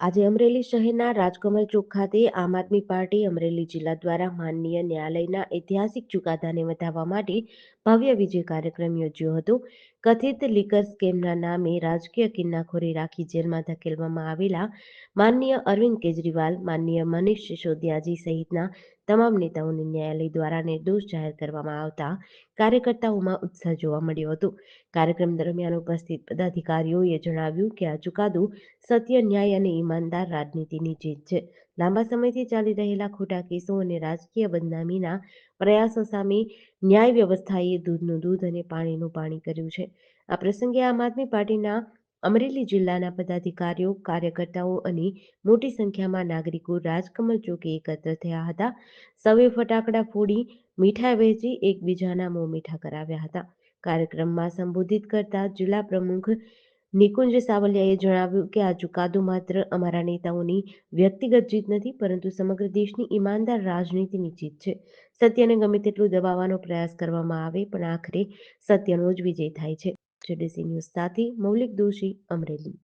આજે અમરેલી શહેરના રાજકમલ ચોક ખાતે આમ આદમી પાર્ટી અમરેલી જિલ્લા દ્વારા માનનીય ન્યાયાલયના ઐતિહાસિક ચુકાદાને વધાવવા માટે ભવ્ય વિજય કાર્યક્રમ યોજ્યો હતો. કથિત લીકર સ્કેમના નામે રાજકીય કિન્નાખોરી રાખી જેલમાં ધકેલવામાં આવેલા માનનીય અરવિંદ કેજરીવાલ, માનનીય મનીષ સિસોદિયાજી સહિતના તમામ નેતાઓને ન્યાયાલય દ્વારા નિર્દોષ જાહેર કરવામાં આવતા કાર્યકર્તાઓમાં ઉત્સાહ જોવા મળ્યો હતો. કાર્યક્રમ દરમિયાન ઉપસ્થિત પદાધિકારીઓએ જણાવ્યું કે આ ચુકાદો સત્ય, ન્યાય અને ઈમાનદાર રાજનીતિની જીત છે. લાંબા સમયથી ચાલી રહેલા ખોટા કેસો અને રાજકીય બદનામીના પ્રયાસો સામે ન્યાય વ્યવસ્થાએ દૂધનું દૂધ અને પાણીનું પાણી કર્યું છે. આ પ્રસંગે આમ આદમી પાર્ટીના અમરેલી જિલ્લાના પદાધિકારીઓ, કાર્યકર્તાઓ અને મોટી સંખ્યામાં નાગરિકો રાજકમલ ચોકે એકત્ર થયા હતા. સૌએ ફટાકડા ફોડી, મીઠાઈ વહેંચી એકબીજાના મોં મીઠા કરાવ્યા હતા. કાર્યક્રમમાં સંબોધિત કરતા જિલ્લા પ્રમુખ નિકુંજ સાવલિયાએ જણાવ્યું કે આ ચુકાદો માત્ર અમારા નેતાઓની વ્યક્તિગત જીત નથી, પરંતુ સમગ્ર દેશની ઈમાનદાર રાજનીતિની જીત છે. સત્યને ગમે તેટલું દબાવવાનો પ્રયાસ કરવામાં આવે, પણ આખરે સત્યનો જ વિજય થાય છે. જેડીસી ન્યૂઝ સાથે મૌલિક દોશી, અમરેલી.